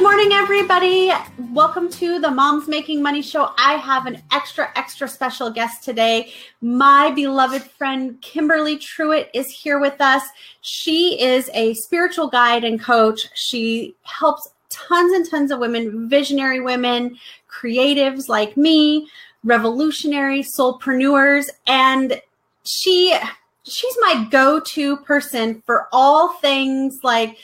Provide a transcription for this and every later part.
morning, everybody. Welcome to the Moms Making Money Show. I have an extra special guest today. My beloved friend, Kimberly Truitt, is here with us. She is a spiritual guide and coach. She helps tons and tons of women, visionary women, creatives like me, revolutionary soulpreneurs, and she's my go-to person for all things like,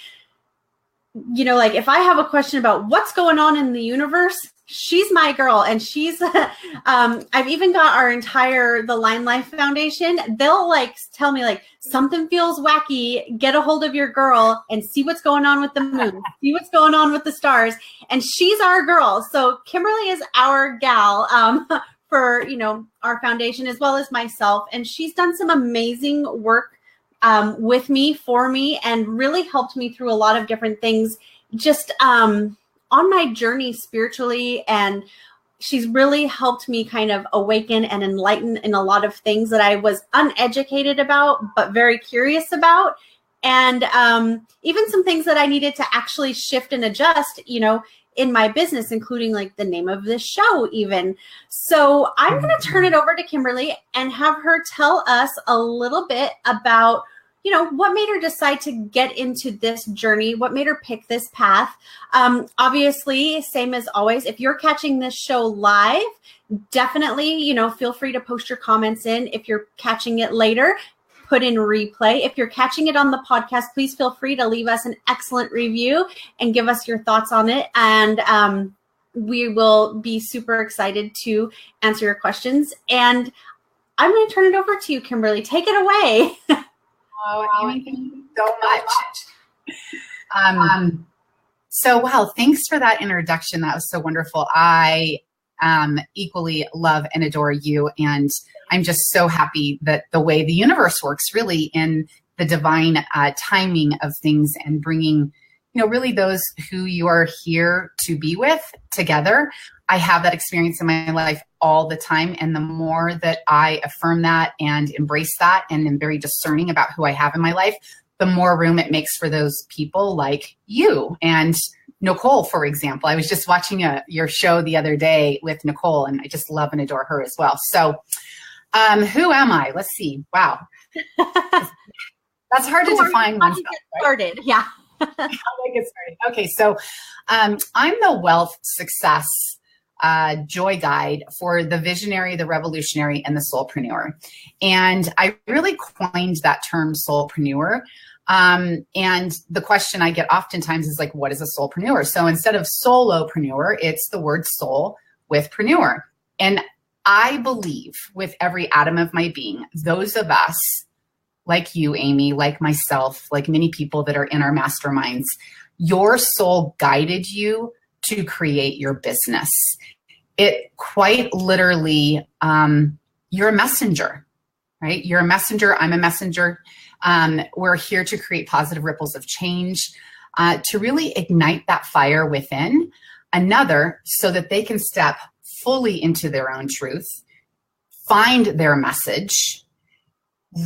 you know, like if I have a question about what's going on in the universe, she's my girl. And she's, I've even got the Line Life Foundation. They'll like tell me like something feels wacky, get a hold of your girl and see what's going on with the moon, see what's going on with the stars. And she's our girl. So Kimberly is our gal, for, you know, our foundation as well as myself. And she's done some amazing work with me, for me, and really helped me through a lot of different things just on my journey spiritually. And she's really helped me kind of awaken and enlighten in a lot of things that I was uneducated about, but very curious about. And even some things that I needed to actually shift and adjust, you know, in my business, including like the name of this show even. So I'm going to turn it over to Kimberly and have her tell us a little bit about, you know, what made her decide to get into this journey? What made her pick this path? Obviously, same as always, if you're catching this show live, definitely, you know, feel free to post your comments in. If you're catching it later, put in replay. If you're catching it on the podcast, please feel free to leave us an excellent review and give us your thoughts on it. And we will be super excited to answer your questions. And I'm going to turn it over to you, Kimberly. Take it away. Oh, Amie, thank you so much. Wow, thanks for that introduction. That was so wonderful. I equally love and adore you. And I'm just so happy that the way the universe works really in the divine timing of things and bringing, you know, really those who you are here to be with together. I have that experience in my life all the time. And the more that I affirm that and embrace that and am very discerning about who I have in my life, the more room it makes for those people like you and Nicole, for example. I was just watching your show the other day with Nicole, and I just love and adore her as well. So who am I? Let's see. Wow. That's hard to define oneself. Started. Right? Yeah. How do I get started? Okay. So I'm the wealth success joy guide for the visionary, the revolutionary, and the soulpreneur. And I really coined that term soulpreneur. And the question I get oftentimes is like, what is a soulpreneur? So instead of solopreneur, it's the word soul with preneur. And I believe with every atom of my being, those of us like you, Amie, like myself, like many people that are in our masterminds, your soul guided you to create your business. It quite literally, you're a messenger, right? You're a messenger. I'm a messenger. We're here to create positive ripples of change, to really ignite that fire within another so that they can step fully into their own truth, find their message,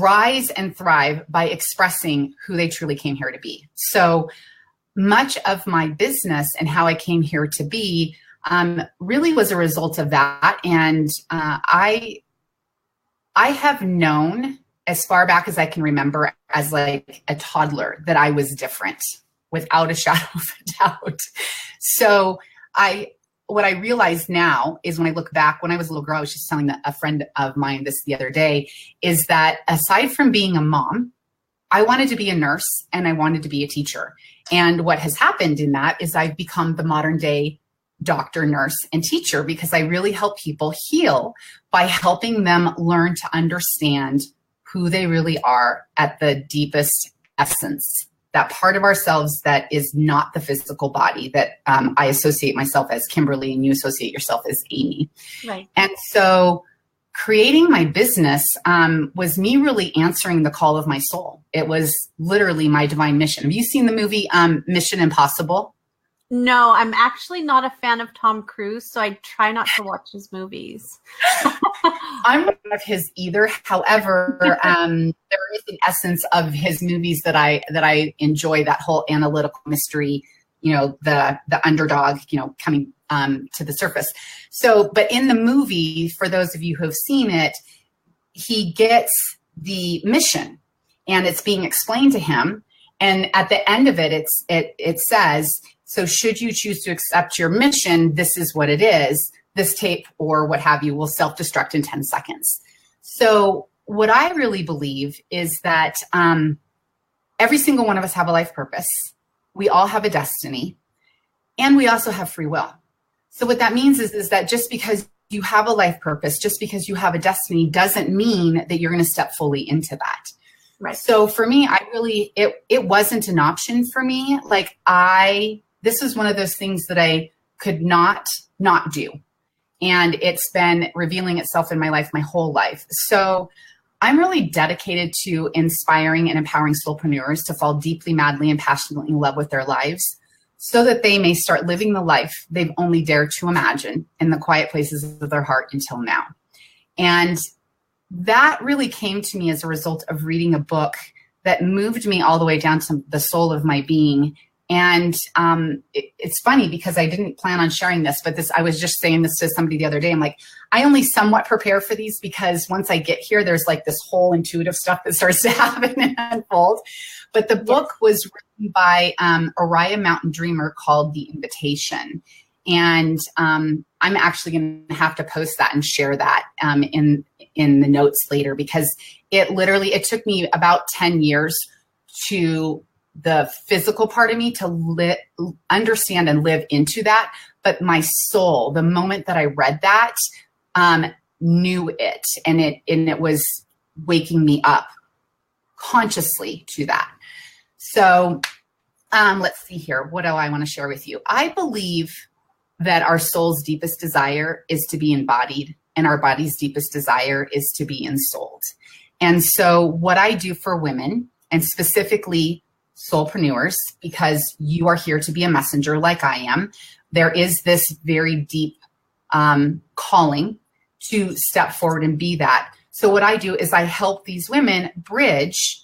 rise and thrive by expressing who they truly came here to be. So much of my business and how I came here to be really was a result of that. And I have known as far back as I can remember as like a toddler that I was different without a shadow of a doubt. So what I realize now is when I look back, when I was a little girl, I was just telling a friend of mine this the other day, is that aside from being a mom, I wanted to be a nurse and I wanted to be a teacher. And what has happened in that is I've become the modern day doctor, nurse, and teacher because I really help people heal by helping them learn to understand who they really are at the deepest essence, that part of ourselves that is not the physical body that I associate myself as Kimberly and you associate yourself as Amie. Right. And so creating my business was me really answering the call of my soul. It was literally my divine mission. Have you seen the movie Mission Impossible? No, I'm actually not a fan of Tom Cruise, so I try not to watch his movies. I'm not of his either. However, there is an essence of his movies that I enjoy, that whole analytical mystery, the underdog, coming to the surface. So, but in the movie, for those of you who have seen it, he gets the mission and it's being explained to him. And at the end of it, it says, so should you choose to accept your mission, this is what it is. This tape or what have you will self-destruct in 10 seconds. So what I really believe is that every single one of us have a life purpose. We all have a destiny, and we also have free will. So what that means is that just because you have a life purpose, just because you have a destiny, doesn't mean that you're going to step fully into that. Right. So for me, it wasn't an option for me. Like this was one of those things that I could not do. And it's been revealing itself in my life, my whole life. So I'm really dedicated to inspiring and empowering soulpreneurs to fall deeply, madly, and passionately in love with their lives so that they may start living the life they've only dared to imagine in the quiet places of their heart until now. And that really came to me as a result of reading a book that moved me all the way down to the soul of my being. And it's funny because I didn't plan on sharing this, but I was just saying this to somebody the other day. I'm like, I only somewhat prepare for these because once I get here, there's like this whole intuitive stuff that starts to happen and unfold. But the book was written by Oriah Mountain Dreamer called The Invitation. And I'm actually going to have to post that and share that in the notes later, because it took me about 10 years to the physical part of me to understand and live into that. But my soul, the moment that I read that, knew it, and it was waking me up consciously to that. So let's see here. What do I want to share with you? I believe that our soul's deepest desire is to be embodied, and our body's deepest desire is to be ensouled. And so what I do for women, and specifically soulpreneurs, because you are here to be a messenger like I am, there is this very deep calling to step forward and be that. So what I do is I help these women bridge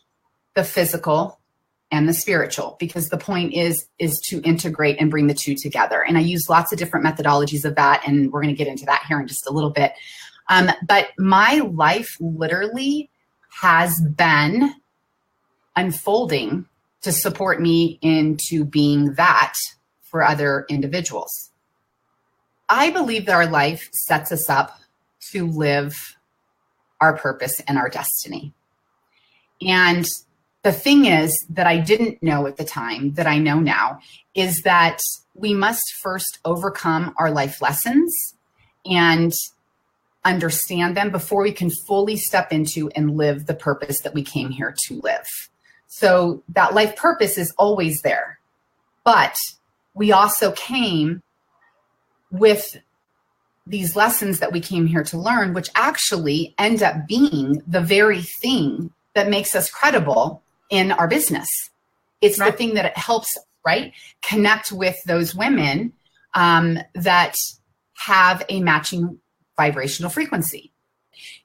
the physical and the spiritual, because the point is to integrate and bring the two together. And I use lots of different methodologies of that, and we're going to get into that here in just a little bit. But my life literally has been unfolding to support me into being that for other individuals. I believe that our life sets us up to live our purpose and our destiny. And the thing is that I didn't know at the time that I know now is that we must first overcome our life lessons and understand them before we can fully step into and live the purpose that we came here to live. So that life purpose is always there, but we also came with these lessons that we came here to learn, which actually end up being the very thing that makes us credible in our business. It's right. The thing that helps, right, connect with those women that have a matching vibrational frequency.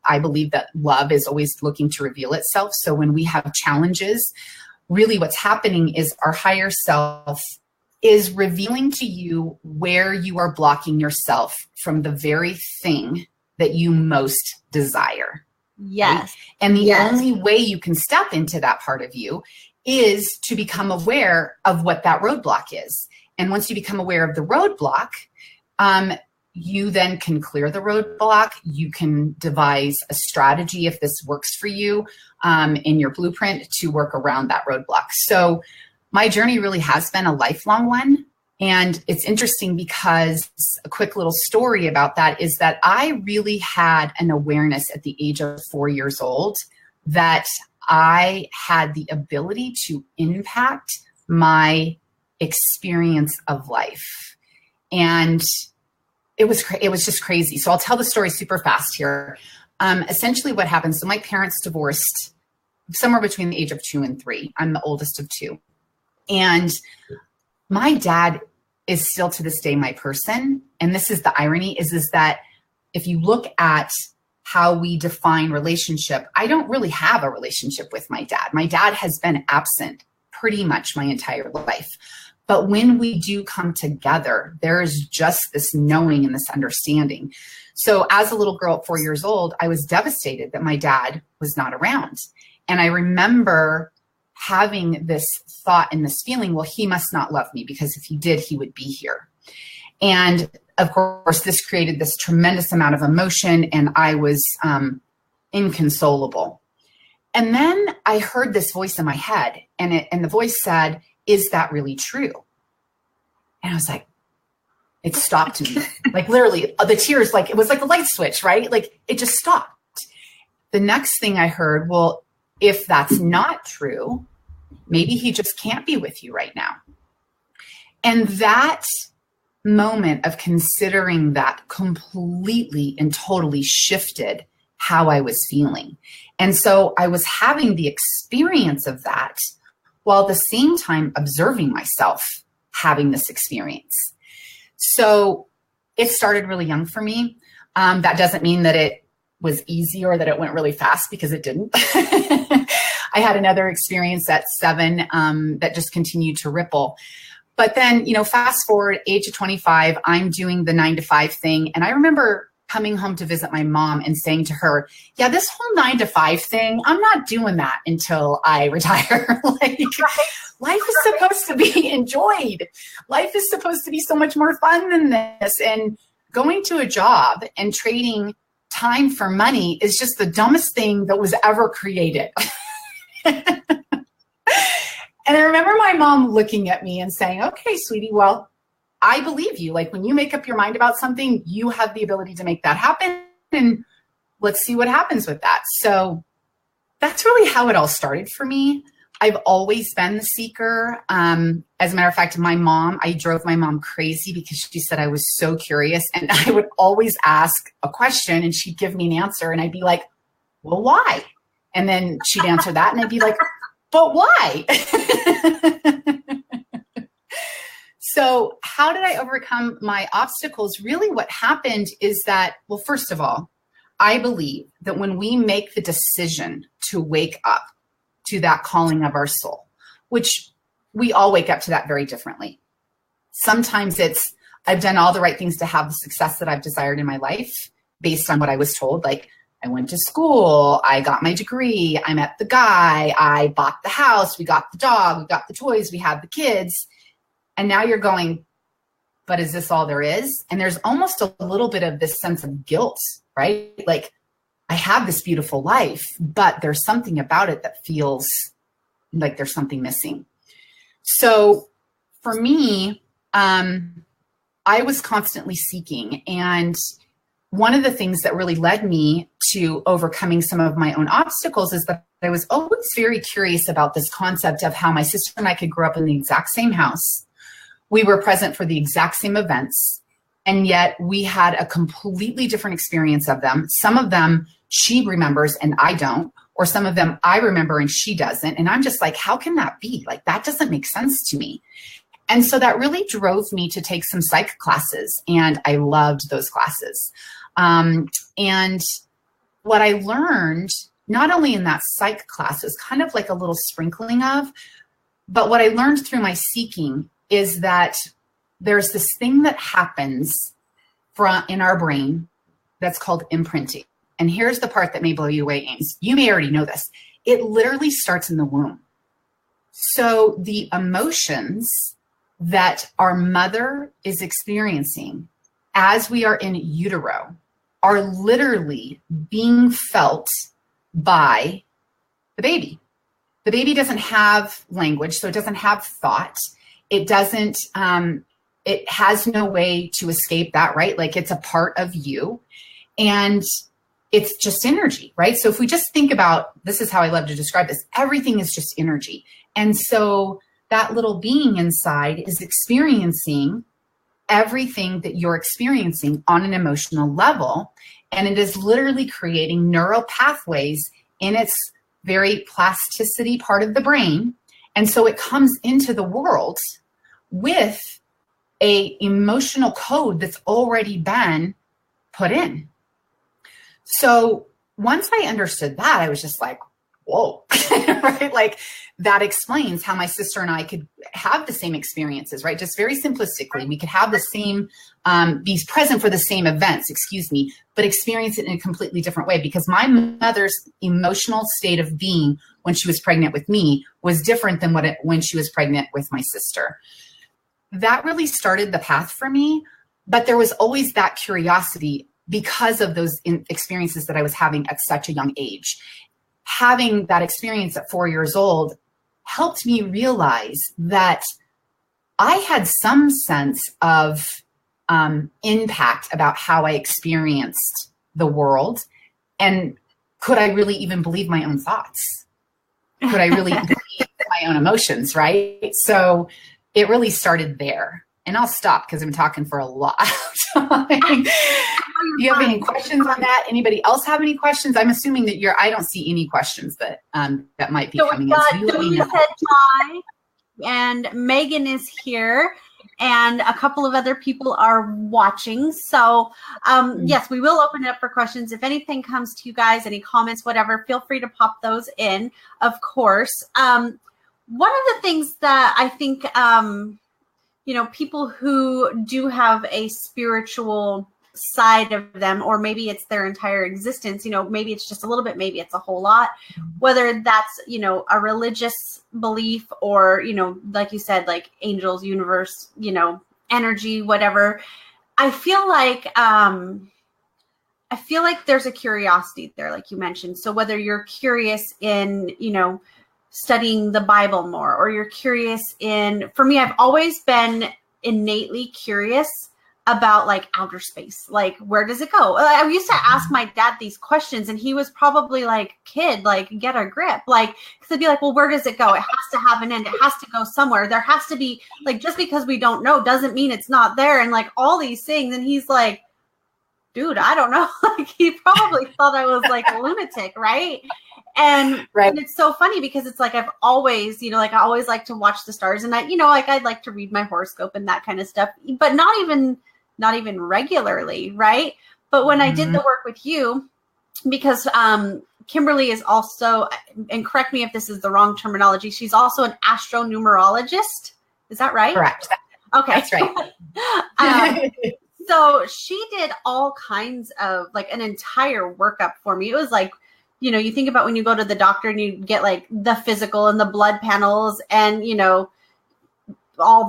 I believe that love is always looking to reveal itself. So when we have challenges, really what's happening is our higher self is revealing to you where you are blocking yourself from the very thing that you most desire. Yes. Right? And the only way you can step into that part of you is to become aware of what that roadblock is. And once you become aware of the roadblock, you then can clear the roadblock. You can devise a strategy if this works for you in your blueprint to work around that roadblock. So my journey really has been a lifelong one. And it's interesting because a quick little story about that is that I really had an awareness at the age of 4 years old that I had the ability to impact my experience of life. And it was just crazy. So I'll tell the story super fast here. Essentially what happened, so my parents divorced somewhere between the age of 2 and 3. I'm the oldest of 2. And my dad is still to this day my person. And this is the irony is that if you look at how we define relationship, I don't really have a relationship with my dad. My dad has been absent pretty much my entire life. But when we do come together, there is just this knowing and this understanding. So as a little girl at 4 years old, I was devastated that my dad was not around. And I remember having this thought and this feeling, well, he must not love me, because if he did, he would be here. And of course, this created this tremendous amount of emotion, and I was inconsolable. And then I heard this voice in my head, and the voice said, "Is that really true?" And I was like, it stopped me. Like literally the tears, like it was like a light switch, right? Like it just stopped. The next thing I heard, well, if that's not true, maybe he just can't be with you right now. And that moment of considering that completely and totally shifted how I was feeling. And so I was having the experience of that while at the same time observing myself having this experience. So it started really young for me. That doesn't mean that it was easy or that it went really fast, because it didn't. I had another experience at 7 that just continued to ripple. But then, fast forward, age of 25, I'm doing the 9 to 5 thing. And I remember coming home to visit my mom and saying to her, yeah, this whole 9 to 5 thing, I'm not doing that until I retire. Life is supposed to be enjoyed. Life is supposed to be so much more fun than this. And going to a job and trading time for money is just the dumbest thing that was ever created. And I remember my mom looking at me and saying, okay, sweetie, well, I believe you. Like when you make up your mind about something, you have the ability to make that happen. And let's see what happens with that. So that's really how it all started for me. I've always been the seeker. As a matter of fact, I drove my mom crazy because she said I was so curious, and I would always ask a question and she'd give me an answer and I'd be like, well, why? And then she'd answer that and I'd be like, but why? So how did I overcome my obstacles? Really what happened is that, well, first of all, I believe that when we make the decision to wake up to that calling of our soul, which we all wake up to that very differently. Sometimes it's, I've done all the right things to have the success that I've desired in my life based on what I was told. Like I went to school, I got my degree, I met the guy, I bought the house, we got the dog, we got the toys, we had the kids. And now you're going, but is this all there is? And there's almost a little bit of this sense of guilt, right? Like I have this beautiful life, but there's something about it that feels like there's something missing. So for me, I was constantly seeking. And one of the things that really led me to overcoming some of my own obstacles is that I was always very curious about this concept of how my sister and I could grow up in the exact same house. We were present for the exact same events, and yet we had a completely different experience of them. Some of them she remembers and I don't, or some of them I remember and she doesn't. And I'm just like, how can that be? Like, that doesn't make sense to me. And so that really drove me to take some psych classes, and I loved those classes. And what I learned, not only in that psych class, was kind of like a little sprinkling of, but what I learned through my seeking is that there's this thing that happens in our brain that's called imprinting. And here's the part that may blow you away, Ames. You may already know this. It literally starts in the womb. So the emotions that our mother is experiencing as we are in utero are literally being felt by the baby. The baby doesn't have language, so it doesn't have thought. It doesn't, it has no way to escape that, right? Like it's a part of you, and it's just energy, right? So if we just think about, this is how I love to describe this, everything is just energy. And so that little being inside is experiencing everything that you're experiencing on an emotional level. And it is literally creating neural pathways in its very plasticity part of the brain. And so it comes into the world with a emotional code that's already been put in. So once I understood that, I was just like, whoa, right? Like that explains how my sister and I could have the same experiences, right? Just very simplistically, we could have the same, be present for the same events, but experience it in a completely different way, because my mother's emotional state of being when she was pregnant with me was different than when she was pregnant with my sister. That really started the path for me, but there was always that curiosity because of those experiences that I was having at such a young age. Having that experience at 4 years old helped me realize that I had some sense of impact about how I experienced the world. And could I really even believe my own thoughts? Could I really believe my own emotions, right? So it really started there. And I'll stop because I'm talking for a lot of time. Do you have any questions on that? Anybody else have any questions? I'm assuming that I don't see any questions that might be coming in. So you let me know. Hi, and Megan is here, and a couple of other people are watching. So yes, we will open it up for questions. If anything comes to you guys, any comments, whatever, feel free to pop those in, of course. One of the things that I think, people who do have a spiritual side of them, or maybe it's their entire existence, maybe it's just a little bit, maybe it's a whole lot, whether that's, a religious belief or, like you said, like angels, universe, energy, whatever. I feel like there's a curiosity there, like you mentioned. So whether you're curious in, studying the Bible more, or you're curious for me, I've always been innately curious about like outer space. Like, where does it go? I used to ask my dad these questions, and he was probably like, kid, like, get a grip. Like, because I'd be like, well, where does it go? It has to have an end. It has to go somewhere. There has to be, like, just because we don't know doesn't mean it's not there. And like all these things. And he's like, dude, I don't know. Like, he probably thought I was like a lunatic, right? And it's so funny because it's like I've always, I always like to watch the stars, and I'd like to read my horoscope and that kind of stuff, but not even regularly, right? But when I did the work with you, because Kimberly is also, and correct me if this is the wrong terminology, she's also an astronumerologist. Is that right? Correct. Okay. That's right. So she did all kinds of like an entire workup for me. It was like, you think about when you go to the doctor and you get like the physical and the blood panels and, all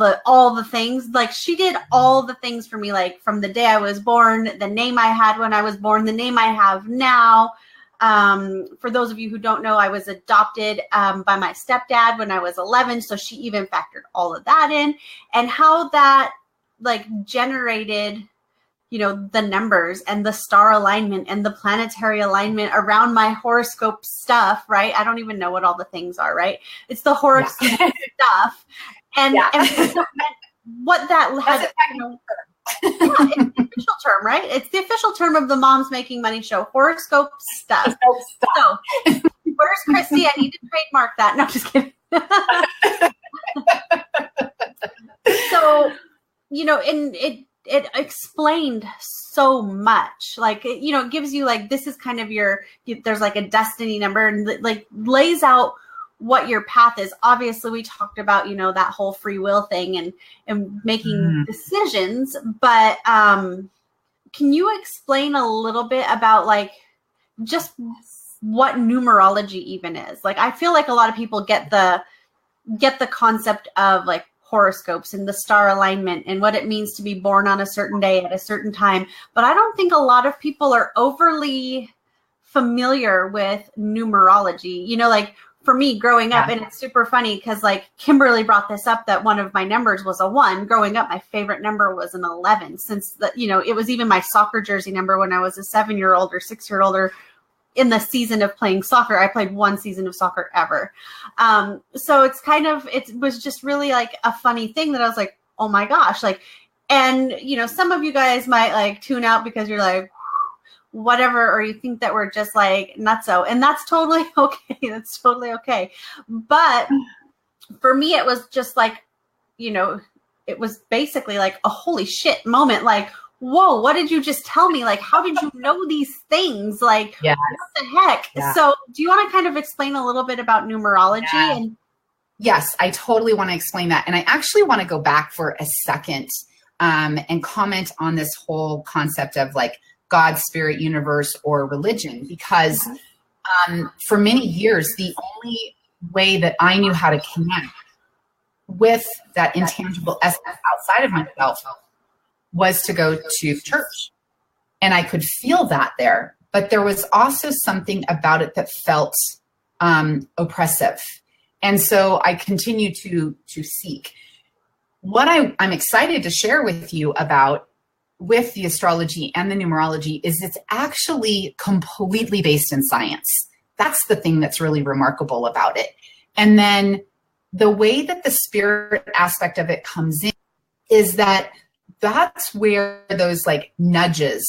the things. Like, she did all the things for me, like from the day I was born, the name I had when I was born, the name I have now. For those of you who don't know, I was adopted by my stepdad when I was 11. So she even factored all of that in, and how that like generated, the numbers and the star alignment and the planetary alignment around my horoscope stuff, right? I don't even know what all the things are, right? It's the horoscope stuff. And what that had, it's the official term, right? It's the official term of the Moms Making Money Show, horoscope stuff. So, where's Christy? I need to trademark that. No, just kidding. So, and it explained so much. Like, it gives you like, this is kind of there's like a destiny number, and like lays out what your path is. Obviously, we talked about, that whole free will thing and making decisions, but can you explain a little bit about like just what numerology even is? Like, I feel like a lot of people get the concept of like horoscopes and the star alignment and what it means to be born on a certain day at a certain time. But I don't think a lot of people are overly familiar with numerology. Like for me growing up, and it's super funny because like Kimberly brought this up, that one of my numbers was a 1. Growing up, my favorite number was an 11, since it was even my soccer jersey number when I was a 7-year-old or 6-year-old, or in the season of playing soccer. I played 1 season of soccer ever. So it was just really like a funny thing that I was like, oh my gosh, like, and some of you guys might like tune out because you're like, whatever, or you think that we're just like nutso, and that's totally okay. That's totally okay. But for me, it was just like, it was basically like a holy shit moment. Like, whoa, what did you just tell me? Like, how did you know these things? Like, Yeah. what the heck? Yeah. So do you want to kind of explain a little bit about numerology? Yeah. Yes, I totally want to explain that. And I actually want to go back for a second and comment on this whole concept of like God, spirit, universe, or religion, because for many years, the only way that I knew how to connect with that intangible essence outside of myself was to go to church. And I could feel that there, but there was also something about it that felt oppressive. And so I continue to seek. What I'm excited to share with you about with the astrology and the numerology is it's actually completely based in science. That's the thing that's really remarkable about it. And then the way that the spirit aspect of it comes in is that that's where those like nudges,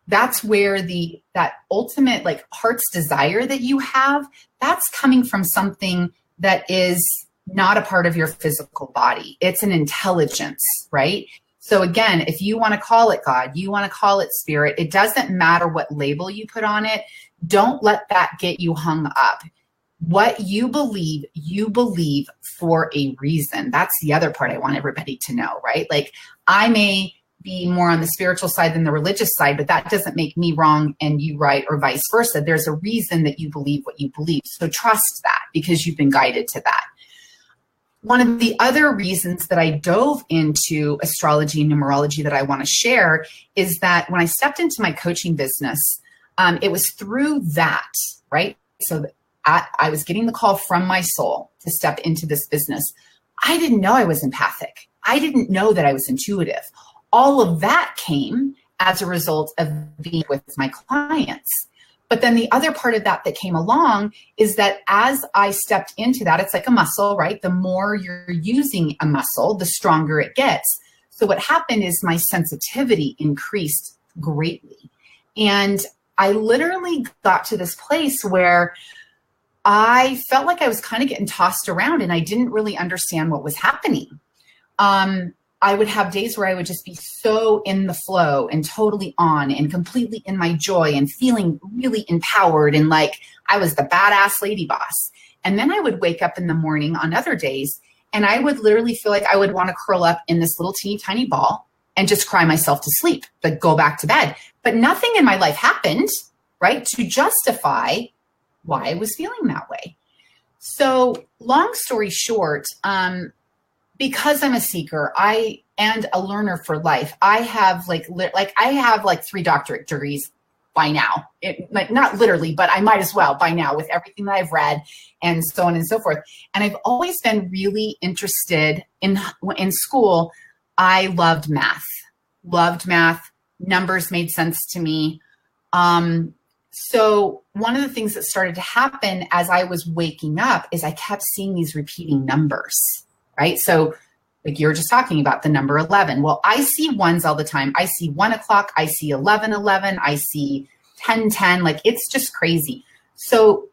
that's where that ultimate like heart's desire that you have, that's coming from something that is not a part of your physical body. It's an intelligence, right? So again, if you want to call it God, you want to call it spirit, it doesn't matter what label you put on it. Don't let that get you hung up. What you believe for a reason. That's the other part I want everybody to know, right? Like I may be more on the spiritual side than the religious side, but that doesn't make me wrong and you right, or vice versa. There's a reason that you believe what you believe. So trust that because you've been guided to that. One of the other reasons that I dove into astrology and numerology that I want to share is that when I stepped into my coaching business, it was through that, right? So I was getting the call from my soul to step into this business. I didn't know I was empathic. I didn't know that I was intuitive. All of that came as a result of being with my clients. But then the other part of that came along is that as I stepped into that, it's like a muscle, right? The more you're using a muscle, the stronger it gets. So what happened is my sensitivity increased greatly. And I literally got to this place where I felt like I was kind of getting tossed around and I didn't really understand what was happening. I would have days where I would just be so in the flow and totally on and completely in my joy and feeling really empowered and like I was the badass lady boss. And then I would wake up in the morning on other days and I would literally feel like I would want to curl up in this little teeny tiny ball and just cry myself to sleep, like go back to bed. But nothing in my life happened, right, to justify why I was feeling that way. So long story short, because I'm a seeker, and a learner for life, I have like 3 doctorate degrees by now. Like not literally, but I might as well by now with everything that I've read and so on and so forth. And I've always been really interested in school. I loved math. Numbers made sense to me. So one of the things that started to happen as I was waking up is I kept seeing these repeating numbers, right? So like you were just talking about the number 11. Well, I see ones all the time. I see 1 o'clock. I see 11:11. I see 10:10. Like it's just crazy. So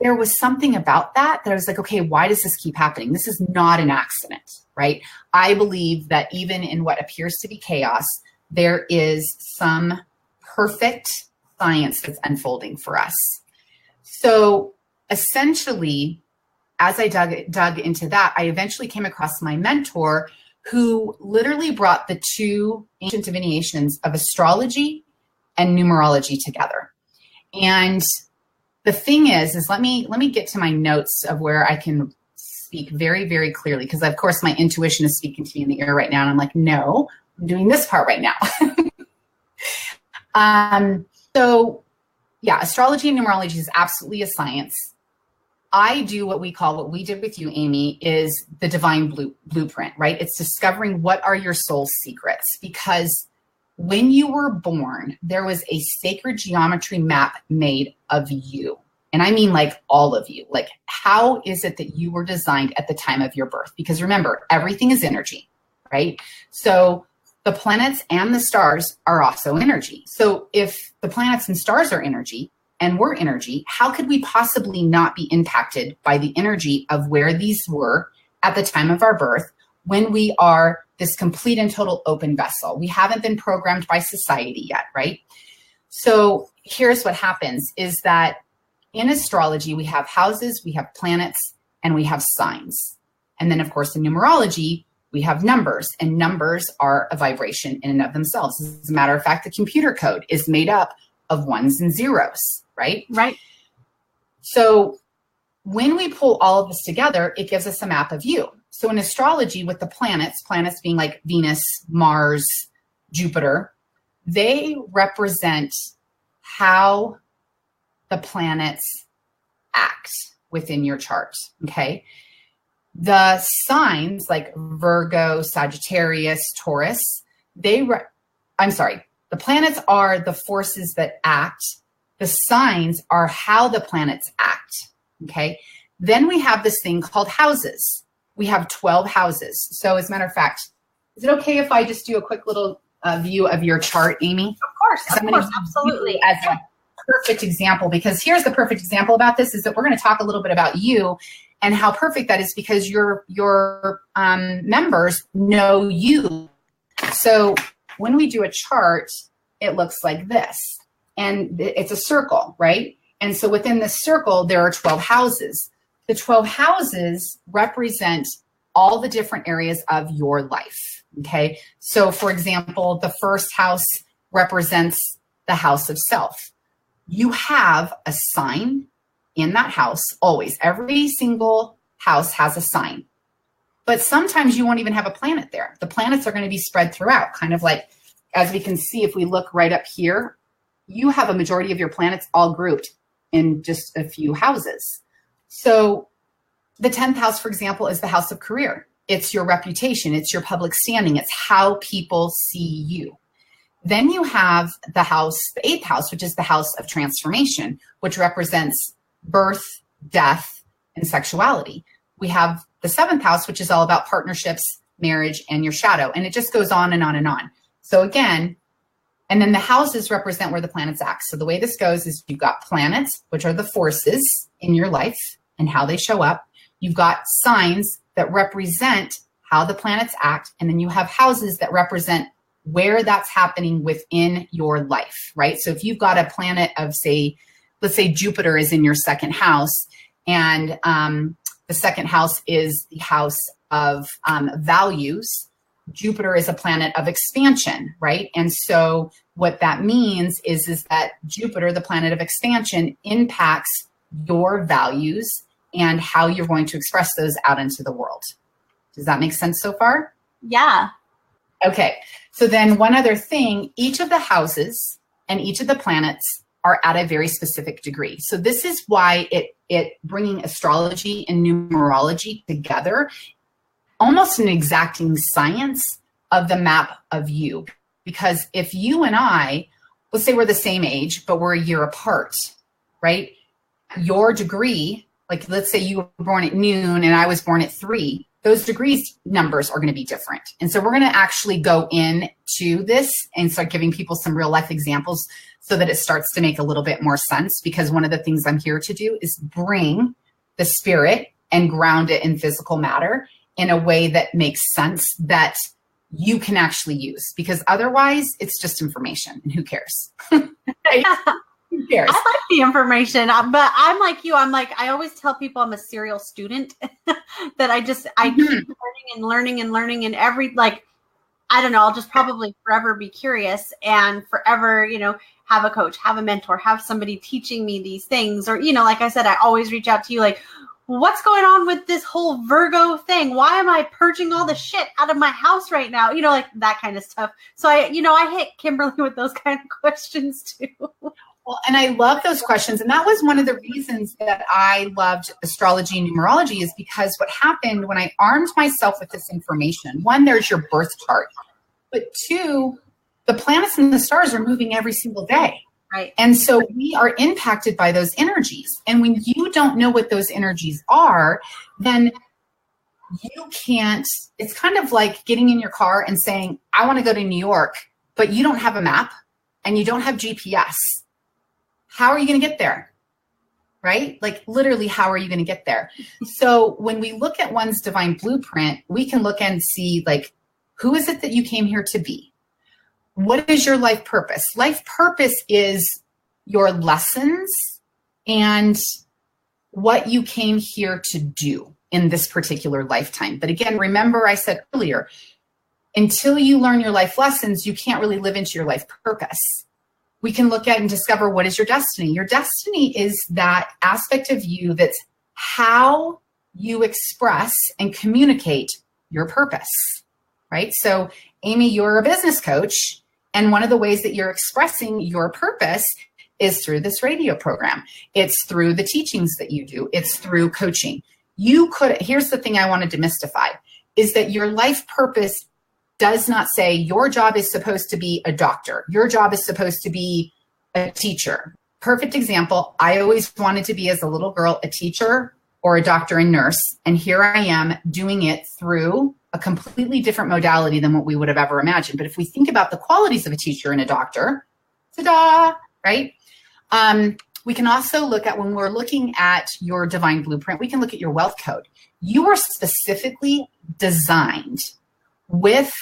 there was something about that I was like, okay, why does this keep happening? This is not an accident, right? I believe that even in what appears to be chaos, there is some perfect science that's unfolding for us. So essentially, as I dug into that, I eventually came across my mentor who literally brought the 2 ancient divinations of astrology and numerology together. And the thing is let me get to my notes of where I can speak very, very clearly, because of course my intuition is speaking to me in the ear right now. And I'm like, no, I'm doing this part right now. So yeah, astrology and numerology is absolutely a science. I do what we did with you, Amie, is the divine blueprint, right? It's discovering what are your soul's secrets, because when you were born, there was a sacred geometry map made of you. And I mean like all of you. Like how is it that you were designed at the time of your birth? Because remember, everything is energy, right? So the planets and the stars are also energy. So if the planets and stars are energy and we're energy, how could we possibly not be impacted by the energy of where these were at the time of our birth when we are this complete and total open vessel. We haven't been programmed by society yet, right? So here's what happens is that in astrology, we have houses, we have planets, and we have signs. And then, of course, in numerology, we have numbers, and numbers are a vibration in and of themselves. As a matter of fact, the computer code is made up of ones and zeros, right? Right. So when we pull all of this together, it gives us a map of you. So in astrology, with the planets being like Venus, Mars, Jupiter, they represent how the planets act within your chart, okay? The signs like Virgo, Sagittarius, Taurus, the planets are the forces that act. The signs are how the planets act, okay? Then we have this thing called houses. We have 12 houses. So as a matter of fact, is it okay if I just do a quick little view of your chart, Amie? Of course, absolutely. As a perfect example, because here's the perfect example about this is that we're going to talk a little bit about you and how perfect that is because your members know you. So when we do a chart, it looks like this, and it's a circle, right? And so within this circle, there are 12 houses. The 12 houses represent all the different areas of your life, okay? So for example, the first house represents the house of self. You have a sign in that house always. Every single house has a sign. But sometimes you won't even have a planet there. The planets are going to be spread throughout, kind of like, as we can see, if we look right up here, you have a majority of your planets all grouped in just a few houses. So the 10th house, for example, is the house of career. It's your reputation. It's your public standing. It's how people see you. Then you have the 8th house, which is the house of transformation, which represents birth, death, and sexuality. We have the 7th house, which is all about partnerships, marriage, and your shadow. And it just goes on and on and on. So again, and then the houses represent where the planets act. So the way this goes is you've got planets, which are the forces in your life and how they show up. You've got signs that represent how the planets act. And then you have houses that represent where that's happening within your life, right? So if you've got a planet of, say, let's say Jupiter is in your 2nd house, and the 2nd house is the house of values. Jupiter is a planet of expansion, right? And so what that means is that Jupiter, the planet of expansion, impacts your values and how you're going to express those out into the world. Does that make sense so far? Yeah. Okay. So then one other thing, each of the houses and each of the planets are at a very specific degree. So this is why it bringing astrology and numerology together, almost an exacting science of the map of you. Because if you and I, let's say we're the same age, but we're a year apart, right? Your degree, like let's say you were born at noon and I was born at 3, those degrees numbers are going to be different. And so we're going to actually go into this and start giving people some real life examples so that it starts to make a little bit more sense. Because one of the things I'm here to do is bring the spirit and ground it in physical matter in a way that makes sense that you can actually use. Because otherwise it's just information and who cares? Right? Who cares? I like the information, but I'm like you. I always tell people I'm a serial student that I keep learning and every, I don't know, I'll just probably forever be curious and forever, have a coach, have a mentor, have somebody teaching me these things. Or, like I said, I always reach out to you like, what's going on with this whole Virgo thing? Why am I purging all the shit out of my house right now? Like that kind of stuff. So I hit Kimberly with those kind of questions too. Well, and I love those questions. And that was one of the reasons that I loved astrology and numerology is because what happened when I armed myself with this information, one, there's your birth chart, but 2, the planets and the stars are moving every single day. Right. And so we are impacted by those energies. And when you don't know what those energies are, then you can't, it's kind of like getting in your car and saying, I want to go to New York, but you don't have a map and you don't have GPS. How are you going to get there? Right? Like literally, how are you going to get there? So when we look at one's divine blueprint, we can look and see like Who is it that you came here to be? What is your life purpose? Life purpose is your lessons and what you came here to do in this particular lifetime. But again, remember I said earlier, until you learn your life lessons, you can't really live into your life purpose. We can look at and discover what is your destiny. Your destiny is that aspect of you that's how you express and communicate your purpose, right? So Amie, you're a business coach, and one of the ways that you're expressing your purpose is through this radio program. It's through the teachings that you do. It's through coaching. Here's the thing I want to demystify, is that your life purpose does not say your job is supposed to be a doctor. Your job is supposed to be a teacher. Perfect example. I always wanted to be, as a little girl, a teacher or a doctor and nurse. And here I am doing it through a completely different modality than what we would have ever imagined. But if we think about the qualities of a teacher and a doctor, ta-da, right? We can also look at, when we're looking at your divine blueprint, we can look at your wealth code. You are specifically designed with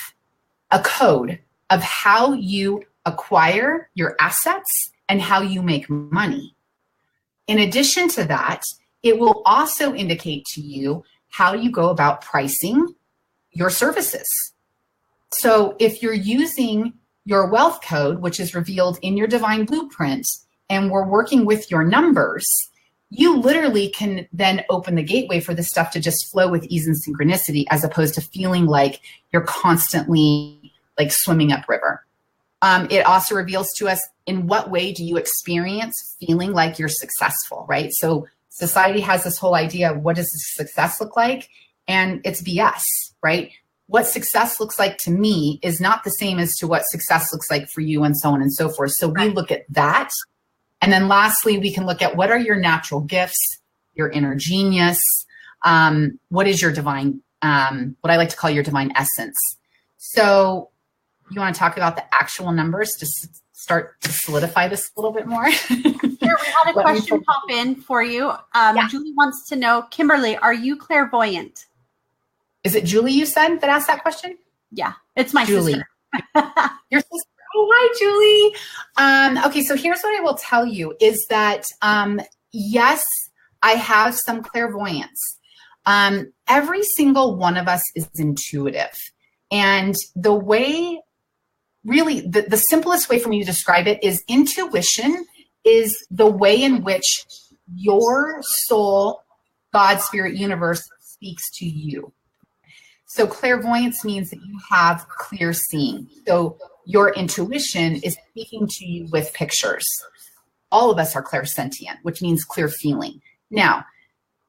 a code of how you acquire your assets and how you make money. In addition to that, it will also indicate to you how you go about pricing your services. So if you're using your wealth code, which is revealed in your divine blueprint, and we're working with your numbers, you literally can then open the gateway for this stuff to just flow with ease and synchronicity, as opposed to feeling like you're constantly like swimming upriver. It also reveals to us, in what way do you experience feeling like you're successful, right? So society has this whole idea of what does success look like? And it's BS, right? What success looks like to me is not the same as to what success looks like for you, and so on and so forth. So we look at that. And then lastly, we can look at what are your natural gifts, your inner genius, what is your divine, what I like to call your divine essence. So you want to talk about the actual numbers to start to solidify this a little bit more? Here, we had a question pop in for you. Yeah. Julie wants to know, Kimberly, are you clairvoyant? Is it Julie you said that asked that question? Yeah, it's my Julie. sister. Your sister. Oh, hi, Julie. Okay, so here's what I will tell you is that, yes, I have some clairvoyance. Every single one of us is intuitive. And the way, really, the simplest way for me to describe it is intuition is the way in which your soul, God, spirit, universe speaks to you. So clairvoyance means that you have clear seeing. So your intuition is speaking to you with pictures. All of us are clairsentient, which means clear feeling. Now,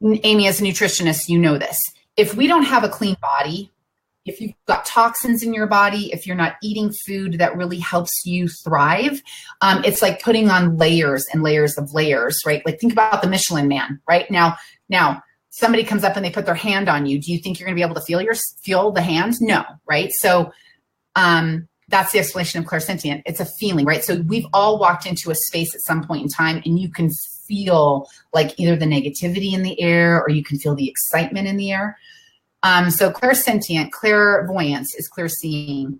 Amie, as a nutritionist, you know this. If we don't have a clean body, if you've got toxins in your body, if you're not eating food that really helps you thrive, it's like putting on layers and layers of layers, right? Like think about the Michelin Man, right? Now, somebody comes up and they put their hand on you. Do you think you're going to be able to feel the hand? No, right? So that's the explanation of clairsentient. It's a feeling, right? So we've all walked into a space at some point in time, and you can feel like either the negativity in the air or you can feel the excitement in the air. So clairsentient, clairvoyance is clear seeing.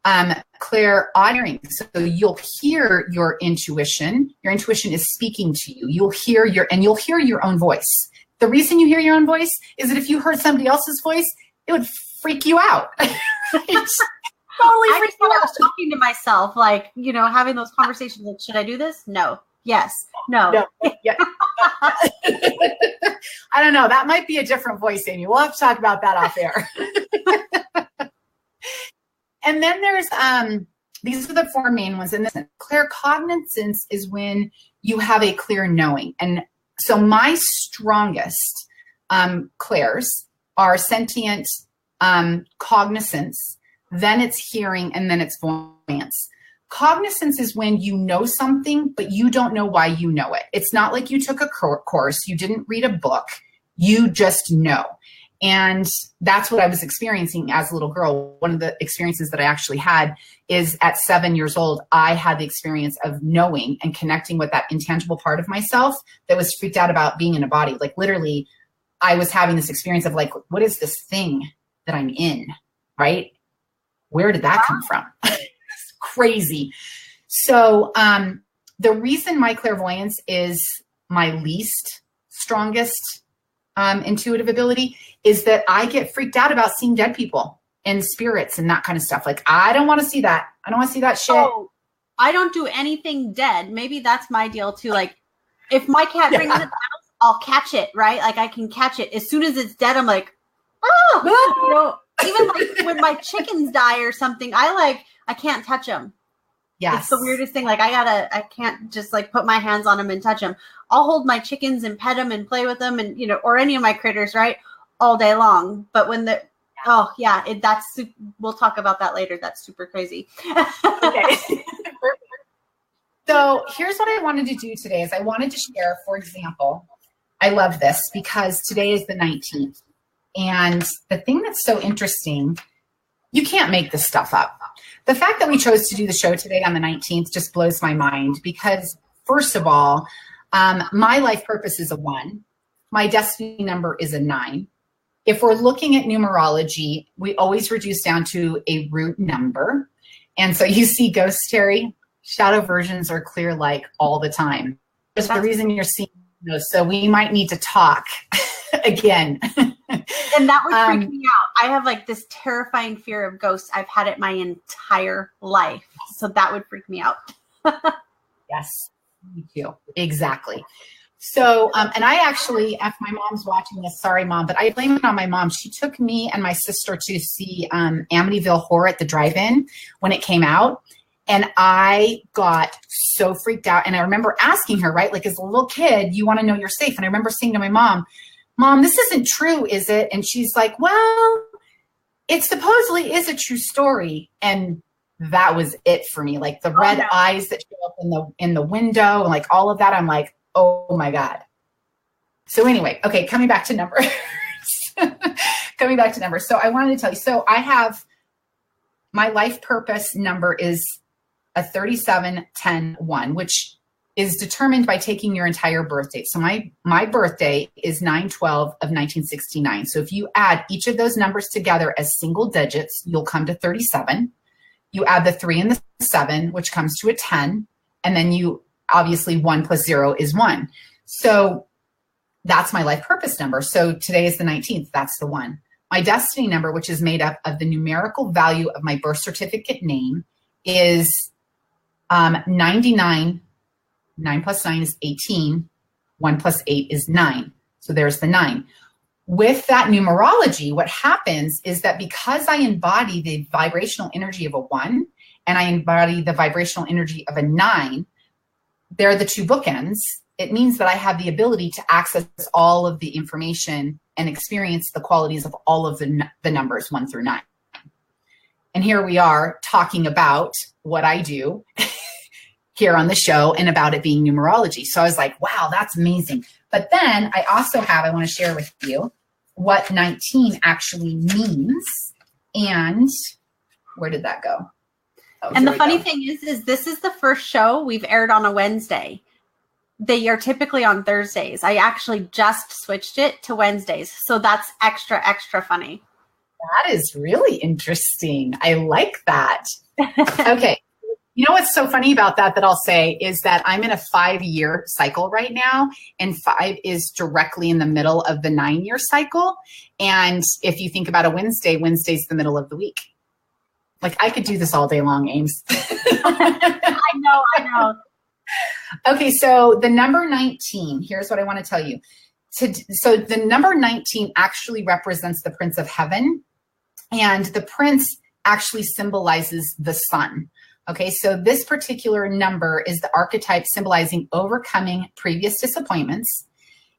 Clairauditing. So you'll hear your intuition. Your intuition is speaking to you. You'll hear your own voice. The reason you hear your own voice is that if you heard somebody else's voice, it would freak you out. I was talking to myself, like, having those conversations. Like, should I do this? No. Yes. No. Yeah. I don't know. That might be a different voice, Amie. We'll have to talk about that off air. And then there's, these are the four main ones. And claircognizance is when you have a clear knowing. And so my strongest clairs are sentient, cognizance, then it's hearing, and then it's voyance. Cognizance is when you know something, but you don't know why you know it. It's not like you took a course, you didn't read a book, you just know. And that's what I was experiencing as a little girl. One of the experiences that I actually had is at 7 years old, I had the experience of knowing and connecting with that intangible part of myself that was freaked out about being in a body. Like literally, I was having this experience of like, what is this thing that I'm in, right? Where did that come from? It's crazy. So the reason my clairvoyance is my least strongest intuitive ability is that I get freaked out about seeing dead people and spirits and that kind of stuff. Like, I don't want to see that. I don't want to see that shit. Oh, I don't do anything dead. Maybe that's my deal too. Like, if my cat brings it out, I'll catch it, right? Like, I can catch it. As soon as it's dead, I'm like, oh, you know, even like when my chickens die or something, I can't touch them. Yes. It's the weirdest thing. Like, I can't just like put my hands on them and touch them. I'll hold my chickens and pet them and play with them and, you know, or any of my critters, right? All day long. But when we'll talk about that later. That's super crazy. Okay. So here's what I wanted to do today is I wanted to share, for example, I love this because today is the 19th. And the thing that's so interesting, you can't make this stuff up. The fact that we chose to do the show today on the 19th just blows my mind because, first of all, my life purpose is a 1. My destiny number is a 9. If we're looking at numerology, we always reduce down to a root number. And so you see ghosts, Terry, shadow versions are clear like all the time. That's the reason you're seeing those. So we might need to talk again. And that would freak me out. I have like this terrifying fear of ghosts. I've had it my entire life. So that would freak me out. Yes, me too. Exactly. So, and I actually, if my mom's watching this, sorry, Mom, but I blame it on my mom. She took me and my sister to see Amityville Horror at the drive-in when it came out. And I got so freaked out. And I remember asking her, right, like as a little kid, you want to know you're safe. And I remember saying to my mom, this isn't true, is it? And she's like, well, it supposedly is a true story. And that was it for me. Like the red eyes that show up in the window and like all of that. I'm like, oh my God. So anyway, okay, coming back to numbers. So I wanted to tell you, so I have my life purpose number is a 37-10-1, which is determined by taking your entire birth date. So my birthday is 9/12 of 1969. So if you add each of those numbers together as single digits, you'll come to 37. You add the 3 and the 7, which comes to a 10. And then you obviously 1 plus 0 is 1. So that's my life purpose number. So today is the 19th. That's the 1. My destiny number, which is made up of the numerical value of my birth certificate name, is 99. 9 plus 9 is 18. 1 plus 8 is 9. So there's the 9. With that numerology, what happens is that because I embody the vibrational energy of a 1 and I embody the vibrational energy of a 9, they're the two bookends. It means that I have the ability to access all of the information and experience the qualities of all of the numbers 1 through 9. And here we are talking about what I do here on the show and about it being numerology. So I was like, wow, that's amazing. But then I also I want to share with you what 19 actually means. And where did that go? Oh, and the funny thing is this is the first show we've aired on a Wednesday. They are typically on Thursdays. I actually just switched it to Wednesdays. So that's extra, extra funny. That is really interesting. I like that. Okay. You know what's so funny about that I'll say is that I'm in a 5-year cycle right now, and 5 is directly in the middle of the 9-year cycle. And if you think about a Wednesday's the middle of the week. Like I could do this all day long, Ames. I know. Okay, so the number 19, here's what I want to tell you. So the number 19 actually represents the Prince of Heaven, and the Prince actually symbolizes the sun. Okay, so this particular number is the archetype symbolizing overcoming previous disappointments.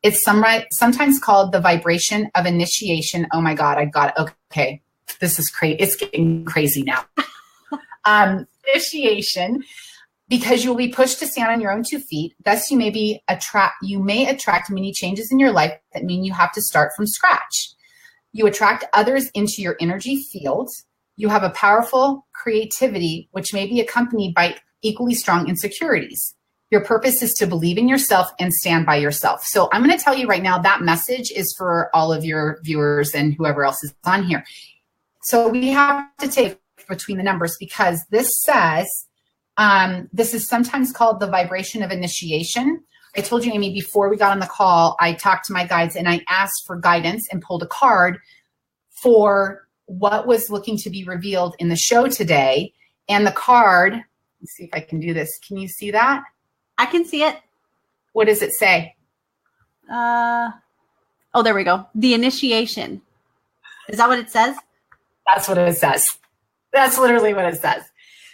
It's sometimes called the vibration of initiation. Oh my God, I got it. Okay, this is crazy. It's getting crazy now. Initiation, because you'll be pushed to stand on your own 2 feet. Thus, you may attract many changes in your life that mean you have to start from scratch. You attract others into your energy field. You have a powerful creativity, which may be accompanied by equally strong insecurities. Your purpose is to believe in yourself and stand by yourself. So I'm going to tell you right now, that message is for all of your viewers and whoever else is on here. So we have to take between the numbers because this says, this is sometimes called the vibration of initiation. I told you, Amie, before we got on the call, I talked to my guides and I asked for guidance and pulled a card for what was looking to be revealed in the show today. And the card, let's see if I can do this. Can you see that? I can see it. What does it say? Oh, there we go. The initiation. Is that what it says? That's what it says. That's literally what it says.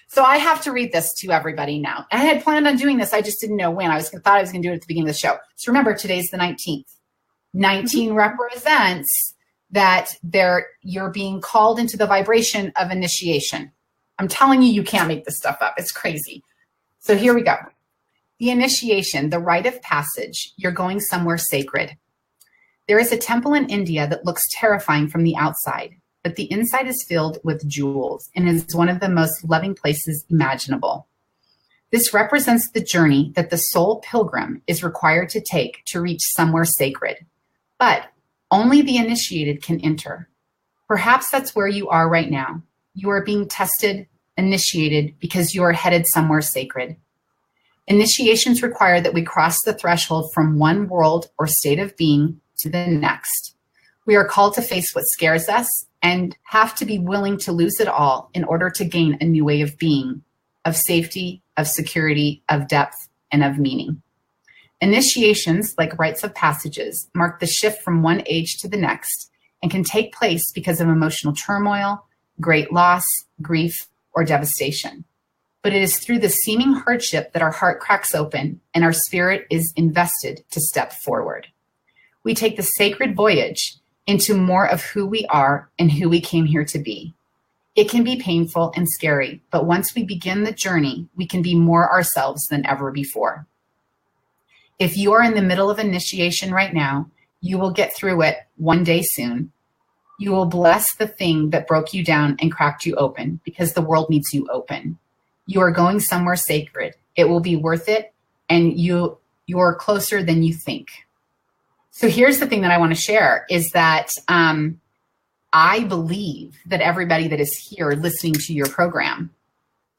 So I have to read this to everybody now. I had planned on doing this. I just didn't know when. Thought I was going to do it at the beginning of the show. So remember, today's the 19th. 19 represents that you're being called into the vibration of initiation. I'm telling you, you can't make this stuff up. It's crazy. So here we go. The initiation, the rite of passage. You're going somewhere sacred. There is a temple in India that looks terrifying from the outside, but the inside is filled with jewels and is one of the most loving places imaginable. This represents the journey that the soul pilgrim is required to take to reach somewhere sacred, but only the initiated can enter. Perhaps that's where you are right now. You are being tested, initiated, because you are headed somewhere sacred. Initiations require that we cross the threshold from one world or state of being to the next. We are called to face what scares us and have to be willing to lose it all in order to gain a new way of being, of safety, of security, of depth, and of meaning. Initiations, like rites of passages, mark the shift from one age to the next and can take place because of emotional turmoil, great loss, grief, or devastation. But it is through the seeming hardship that our heart cracks open and our spirit is invested to step forward. We take the sacred voyage into more of who we are and who we came here to be. It can be painful and scary, but once we begin the journey, we can be more ourselves than ever before. If you are in the middle of initiation right now, you will get through it one day soon. You will bless the thing that broke you down and cracked you open because the world needs you open. You are going somewhere sacred. It will be worth it, and you are closer than you think. So here's the thing that I want to share is that I believe that everybody that is here listening to your program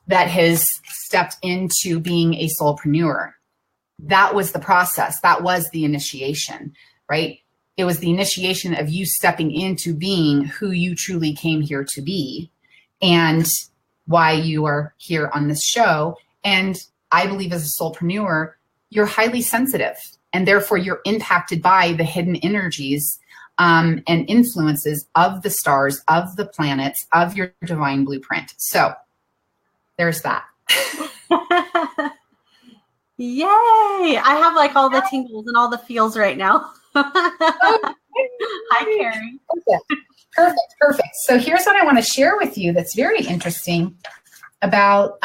that has stepped into being a soulpreneur, that was the process. That was the initiation, right? It was the initiation of you stepping into being who you truly came here to be and why you are here on this show. And I believe as a soulpreneur, you're highly sensitive. And therefore, you're impacted by the hidden energies and influences of the stars, of the planets, of your divine blueprint. So there's that. Yay! I have like all the tingles and all the feels right now. Hi, Carrie. Perfect. So here's what I want to share with you that's very interesting about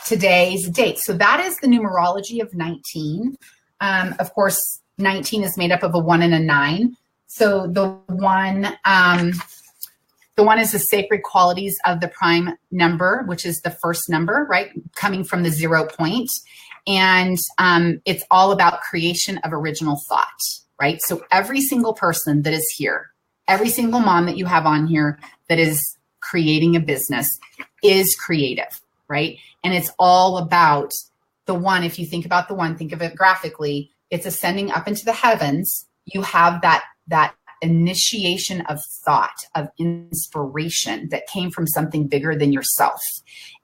today's date. So that is the numerology of 19. Of course, 19 is made up of a 1 and a 9. So the one is the sacred qualities of the prime number, which is the first number, right? Coming from the 0 point. And it's all about creation of original thought, right? So every single person that is here, every single mom that you have on here that is creating a business is creative, right? And it's all about the one. If you think about the one, think of it graphically, it's ascending up into the heavens. You have that initiation of thought, of inspiration that came from something bigger than yourself.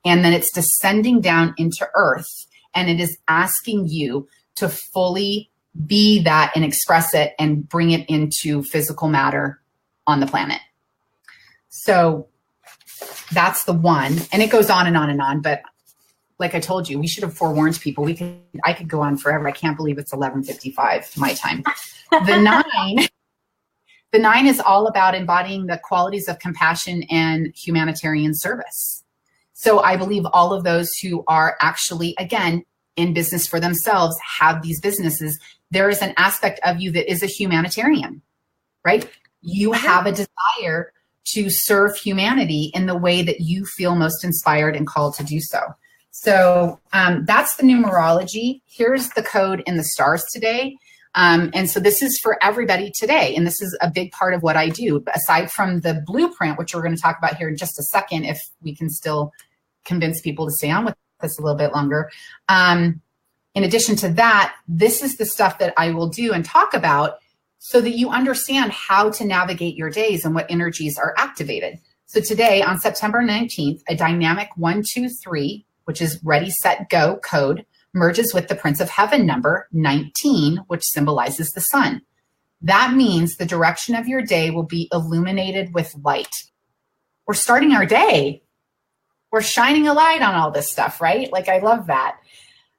And then it's descending down into earth, and it is asking you to fully be that and express it and bring it into physical matter on the planet. So that's the one. And it goes on and on and on. But like I told you, we should have forewarned people. I could go on forever. I can't believe it's 11:55 my time. The 9 is all about embodying the qualities of compassion and humanitarian service. So I believe all of those who are actually, again, in business for themselves, have these businesses. There is an aspect of you that is a humanitarian, right? You have a desire to serve humanity in the way that you feel most inspired and called to do so. So that's the numerology. Here's the code in the stars today. And so this is for everybody today. And this is a big part of what I do. Aside from the blueprint, which we're going to talk about here in just a second, if we can still convince people to stay on with us a little bit longer. In addition to that, this is the stuff that I will do and talk about so that you understand how to navigate your days and what energies are activated. So today on September 19th, a dynamic 123, which is ready, set, go code, merges with the Prince of Heaven number 19, which symbolizes the sun. That means the direction of your day will be illuminated with light. We're starting our day. We're shining a light on all this stuff, right? Like, I love that.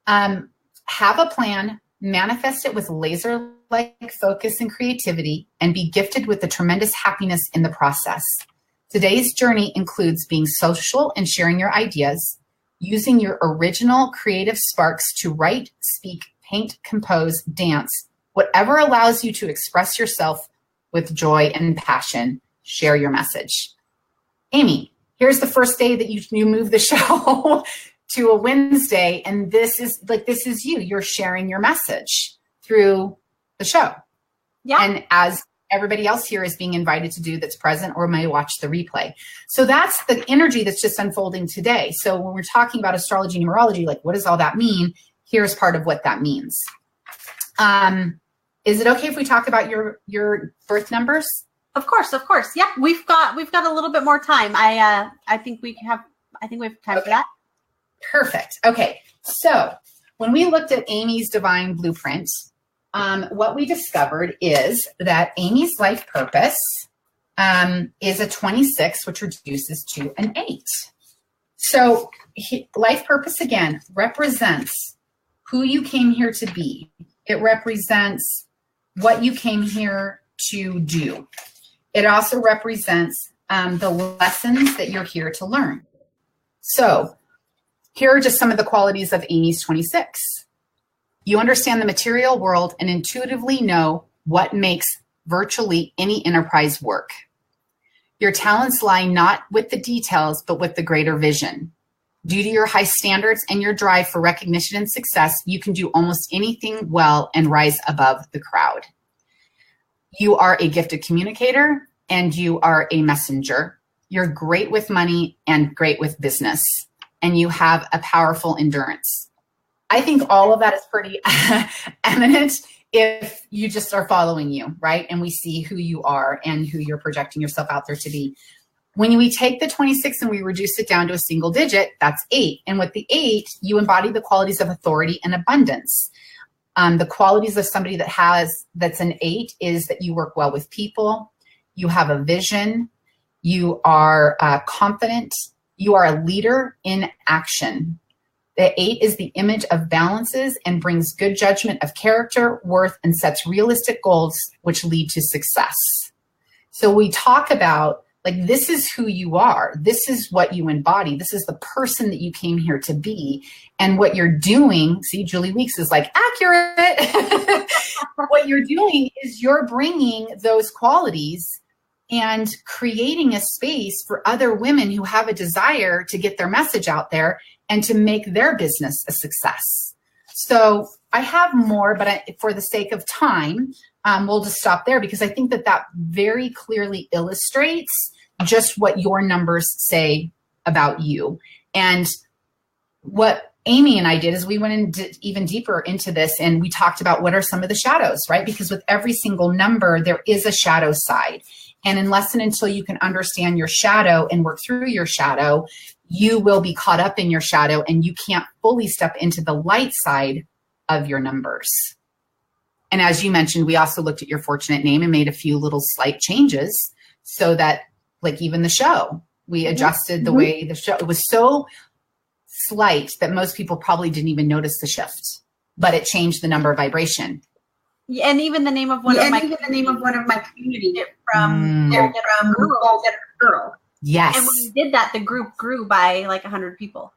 Have a plan, manifest it with laser-like focus and creativity, and be gifted with the tremendous happiness in the process. Today's journey includes being social and sharing your ideas, using your original creative sparks to write, speak, paint, compose, dance, whatever allows you to express yourself with joy and passion. Share your message. Amie, here's the first day that you move the show to a Wednesday, and this is you. You're sharing your message through the show. Yeah. And as everybody else here is being invited to do that's present or may watch the replay. So that's the energy that's just unfolding today. So when we're talking about astrology, numerology, like, what does all that mean? Here's part of what that means. Is it okay if we talk about your birth numbers? Of course. Yeah, we've got a little bit more time. I think we have time for that. Perfect. Okay. So when we looked at Amie's divine blueprint, what we discovered is that Amie's life purpose is a 26, which reduces to an 8. So life purpose, again, represents who you came here to be. It represents what you came here to do. It also represents the lessons that you're here to learn. So here are just some of the qualities of Amie's 26. You understand the material world and intuitively know what makes virtually any enterprise work. Your talents lie not with the details, but with the greater vision. Due to your high standards and your drive for recognition and success, you can do almost anything well and rise above the crowd. You are a gifted communicator and you are a messenger. You're great with money and great with business, and you have a powerful endurance. I think all of that is pretty eminent if you just are following you, right? And we see who you are and who you're projecting yourself out there to be. When we take the 26 and we reduce it down to a single digit, that's 8. And with the 8, you embody the qualities of authority and abundance. The qualities of somebody that's an 8 is that you work well with people, you have a vision, you are confident, you are a leader in action. The 8 is the image of balances and brings good judgment of character, worth, and sets realistic goals which lead to success. So we talk about, like, this is who you are. This is what you embody. This is the person that you came here to be. And what you're doing, see, Julie Weeks is like, accurate. What you're doing is you're bringing those qualities and creating a space for other women who have a desire to get their message out there and to make their business a success. So I have more, but for the sake of time, we'll just stop there because I think that very clearly illustrates just what your numbers say about you. And what Amie and I did is we went in even deeper into this and we talked about what are some of the shadows, right? Because with every single number, there is a shadow side. And unless and until you can understand your shadow and work through your shadow, you will be caught up in your shadow and you can't fully step into the light side of your numbers. And as you mentioned, we also looked at your fortunate name and made a few little slight changes so that, like, even the show, we adjusted the way the show, it was so slight that most people probably didn't even notice the shift, but it changed the number vibration. Yeah, and even the name of one of my community from girl. Yes. And when we did that, the group grew by like 100 people.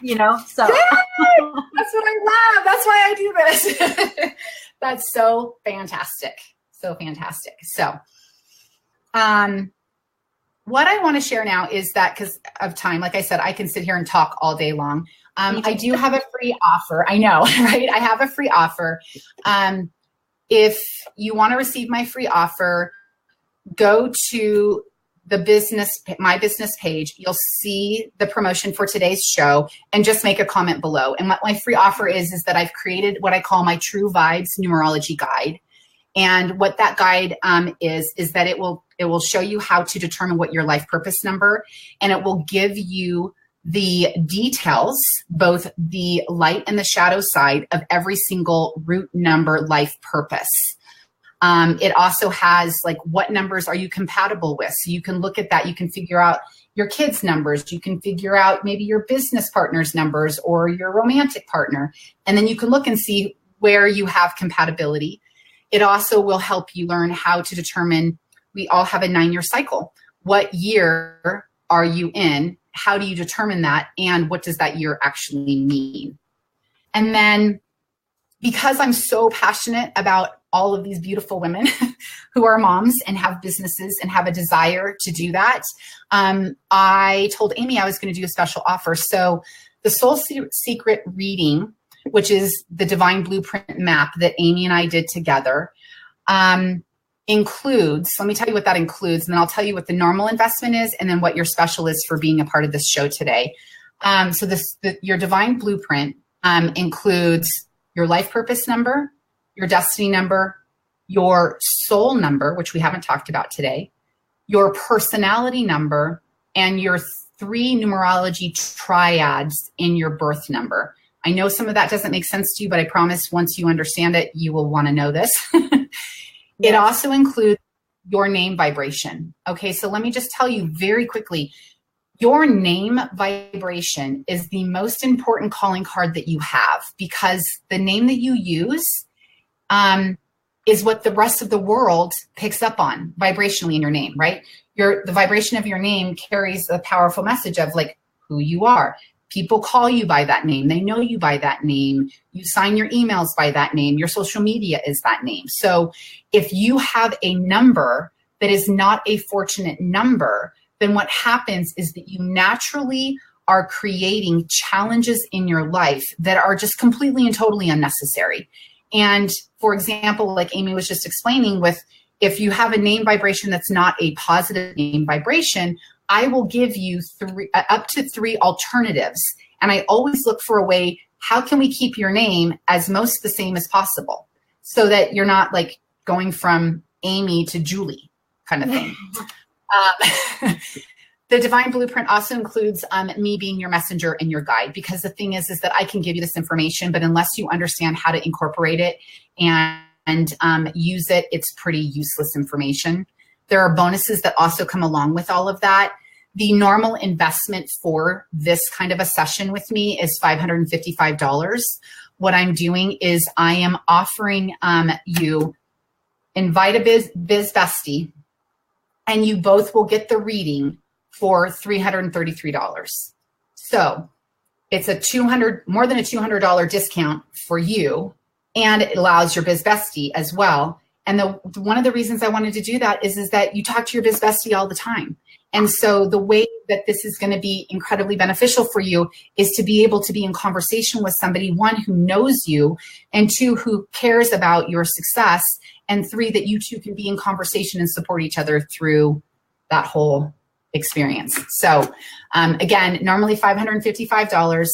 You know, so that's what I love. That's why I do this. That's so fantastic. So fantastic. So, what I want to share now is that because of time, like I said, I can sit here and talk all day long. I do have a free offer. I know, right? I have a free offer. If you want to receive my free offer, go to my business page. You'll see the promotion for today's show and just make a comment below. And what my free offer is that I've created what I call my True Vibes numerology guide. And what that guide is that it will show you how to determine what your life purpose number, and it will give you the details, both the light and the shadow side of every single root number life purpose. It also has like, what numbers are you compatible with? So you can look at that. You can figure out your kids' numbers. You can figure out maybe your business partner's numbers or your romantic partner. And then you can look and see where you have compatibility. It also will help you learn how to determine, we all have a 9-year cycle. What year are you in? How do you determine that? And what does that year actually mean? And then, because I'm so passionate about all of these beautiful women who are moms and have businesses and have a desire to do that, I told Amie I was going to do a special offer. So the Soul Secret reading, which is the divine blueprint map that Amie and I did together, includes, let me tell you what that includes, and then I'll tell you what the normal investment is and then what your special is for being a part of this show today. So your divine blueprint includes your life purpose number, your destiny number, your soul number, which we haven't talked about today, your personality number, and your 3 numerology triads in your birth number. I know some of that doesn't make sense to you, but I promise once you understand it, you will want to know this. It also includes your name vibration. Okay, so let me just tell you very quickly, your name vibration is the most important calling card that you have, because the name that you use is what the rest of the world picks up on vibrationally in your name, right? The vibration of your name carries a powerful message of like who you are. People call you by that name. They know you by that name. You sign your emails by that name. Your social media is that name. So if you have a number that is not a fortunate number, then what happens is that you naturally are creating challenges in your life that are just completely and totally unnecessary. And for example, like Amie was just explaining, with if you have a name vibration that's not a positive name vibration, I will give you up to 3 alternatives. And I always look for a way, how can we keep your name as most the same as possible so that you're not like going from Amie to Julie kind of thing. The divine blueprint also includes me being your messenger and your guide, because the thing is that I can give you this information, but unless you understand how to incorporate it and use it, it's pretty useless information. There are bonuses that also come along with all of that. The normal investment for this kind of a session with me is $555. What I'm doing is I am offering you invite a biz bestie, and you both will get the reading for $333. So it's more than a $200 discount for you, and it allows your biz bestie as well. And one of the reasons I wanted to do that is that you talk to your biz bestie all the time. And so the way that this is going to be incredibly beneficial for you is to be able to be in conversation with somebody, 1, who knows you, and 2, who cares about your success, and 3, that you two can be in conversation and support each other through that whole experience. So again, normally $555.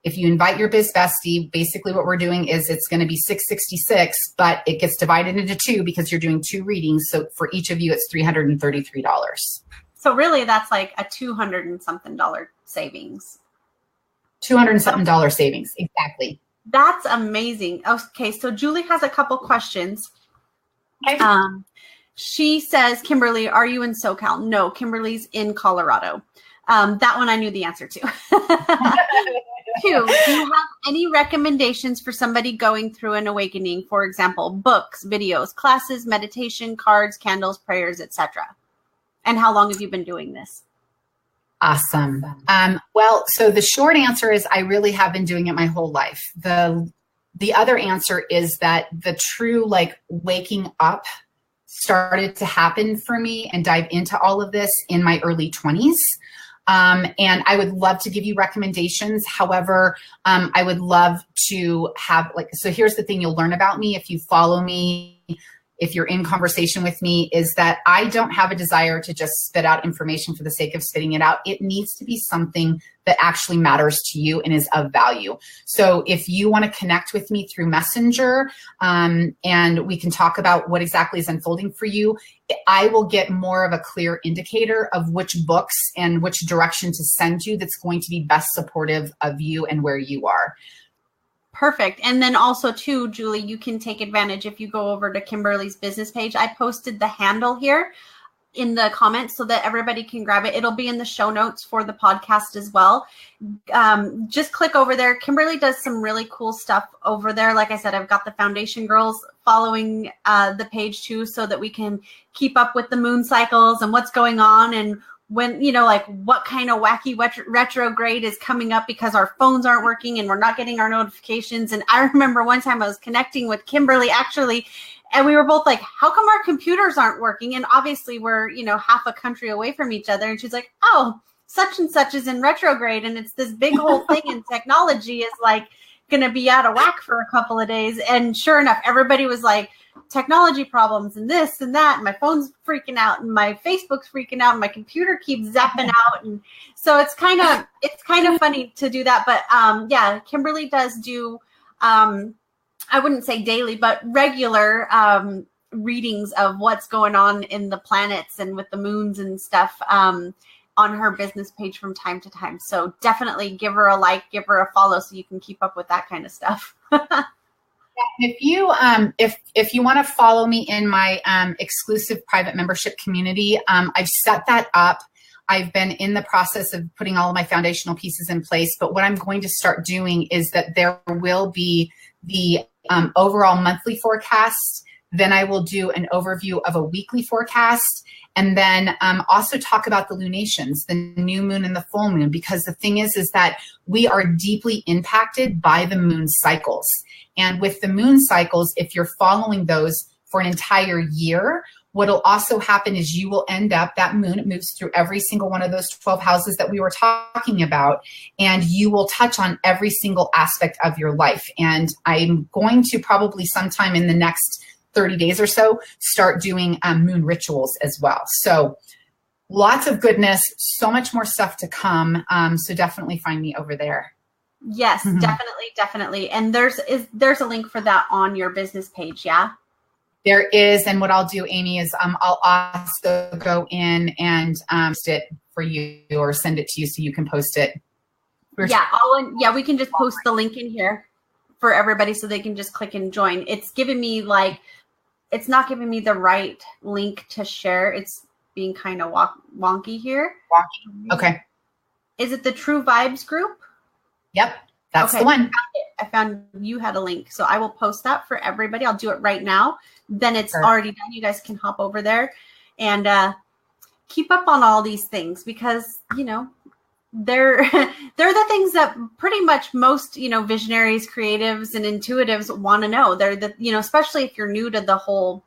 If you invite your biz bestie, basically what we're doing is it's going to be $666, but it gets divided into 2 because you're doing 2 readings. So for each of you, it's $333. So really that's like a $200 and something savings. $200 and something savings. Exactly. That's amazing. Okay. So Julie has a couple questions. Okay. She says, Kimberly, are you in SoCal? No, Kimberly's in Colorado. That one I knew the answer to. 2, do you have any recommendations for somebody going through an awakening? For example, books, videos, classes, meditation, cards, candles, prayers, etc. And how long have you been doing this? Awesome. Well, so the short answer is I really have been doing it my whole life. The other answer is that the true waking up started to happen for me and dive into all of this in my early 20s. And I would love to give you recommendations. However, I would love to have so here's the thing you'll learn about me if you follow me, if you're in conversation with me, is that I don't have a desire to just spit out information for the sake of spitting it out. It needs to be something that actually matters to you and is of value. So if you want to connect with me through Messenger, and we can talk about what exactly is unfolding for you, I will get more of a clear indicator of which books and which direction to send you that's going to be best supportive of you and where you are. Perfect. And then also too, Julie, you can take advantage if you go over to Kimberly's business page. I posted the handle here in the comments so that everybody can grab it. It'll be in the show notes for the podcast as well. Just click over there. Kimberly does some really cool stuff over there. Like I said, I've got the Foundation Girls following the page too, so that we can keep up with the moon cycles and what's going on, and when, like what kind of wacky retrograde is coming up because our phones aren't working and we're not getting our notifications. And I remember one time I was connecting with Kimberly actually, and we were both like, how come our computers aren't working? And obviously we're, half a country away from each other. And she's like, oh, such and such is in retrograde. And it's this big whole thing, and technology is like going to be out of whack for a couple of days. And sure enough, everybody was like, technology problems and this and that, and my phone's freaking out and my Facebook's freaking out and my computer keeps zapping out. And so it's kind of funny to do that. But yeah, Kimberly does do, I wouldn't say daily, but regular readings of what's going on in the planets and with the moons and stuff on her business page from time to time. So definitely give her a like, give her a follow so you can keep up with that kind of stuff. If you want to follow me in my exclusive private membership community, I've set that up. I've been in the process of putting all of my foundational pieces in place. But what I'm going to start doing is that there will be the overall monthly forecast. Then I will do an overview of a weekly forecast. And then also talk about the lunations, the new moon and the full moon, because the thing is that we are deeply impacted by the moon cycles. And with the moon cycles, if you're following those for an entire year, what'll also happen is you will end up, that moon, it moves through every single one of those 12 houses that we were talking about, and you will touch on every single aspect of your life. And I'm going to probably sometime in the next 30 days or so, start doing moon rituals as well. So lots of goodness, so much more stuff to come. So definitely find me over there. Yes, definitely. And there's a link for that on your business page. Yeah. There is. And what I'll do, Amie, is I'll also go in and post it for you or send it to you so you can post it. Yeah. We can just post the link in here for everybody so they can just click and join. It's giving me it's not giving me the right link to share. It's being kind of wonky here. Wonky. Okay. Is it the True Vibes group? Yep. That's the one. I found you had a link. So I will post that for everybody. I'll do it right now. Then it's already done. You guys can hop over there and keep up on all these things because, they're the things that pretty much most, visionaries, creatives, and intuitives want to know. They're the, especially if you're new to the whole,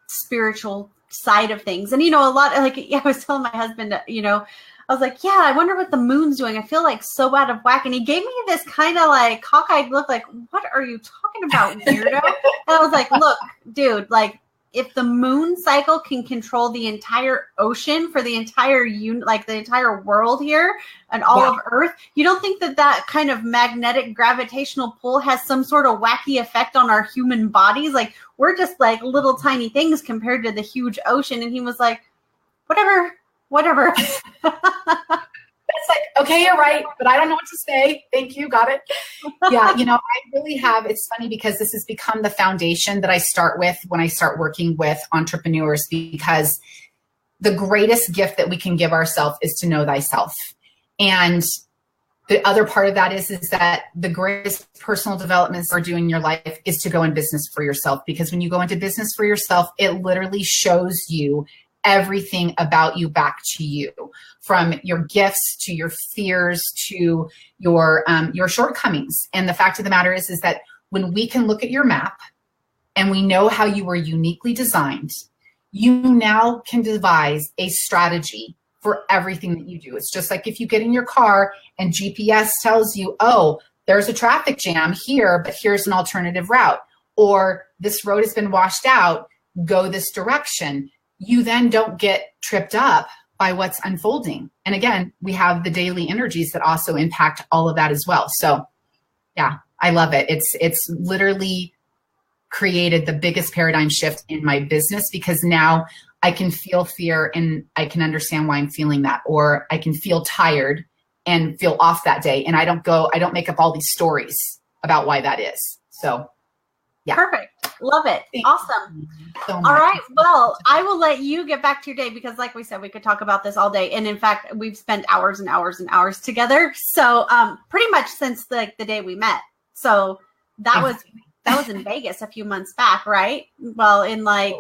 spiritual side of things. And, a lot I was telling my husband, I was like, yeah, I wonder what the moon's doing. I feel like so out of whack. And he gave me this kind of cockeyed look, like, what are you talking about, weirdo? And I was like, look, dude, if the moon cycle can control the entire ocean for the entire the entire world here and all of Earth, you don't think that kind of magnetic gravitational pull has some sort of wacky effect on our human bodies? We're just little tiny things compared to the huge ocean. And he was like, whatever. It's okay, you're right, but I don't know what to say. Thank you. Got it. Yeah. I really have, it's funny because this has become the foundation that I start with when I start working with entrepreneurs, because the greatest gift that we can give ourselves is to know thyself. And the other part of that is that the greatest personal developments are doing in your life is to go in business for yourself. Because when you go into business for yourself, it literally shows you everything about you back to you, from your gifts to your fears to your shortcomings. And the fact of the matter is that when we can look at your map and we know how you were uniquely designed, you now can devise a strategy for everything that you do. It's just like if you get in your car and GPS tells you, oh, there's a traffic jam here, but here's an alternative route, or this road has been washed out, go this direction. You then don't get tripped up by what's unfolding. And again, we have the daily energies that also impact all of that as well. So yeah, I love it. It's literally created the biggest paradigm shift in my business, because now I can feel fear and I can understand why I'm feeling that, or I can feel tired and feel off that day. And I don't make up all these stories about why that is. So yeah. Perfect. Love it. Thank awesome. So all right. Well, I will let you get back to your day, because like we said, we could talk about this all day. And in fact, we've spent hours and hours and hours together. So pretty much since the day we met. So that was in Vegas a few months back, right? Well, in like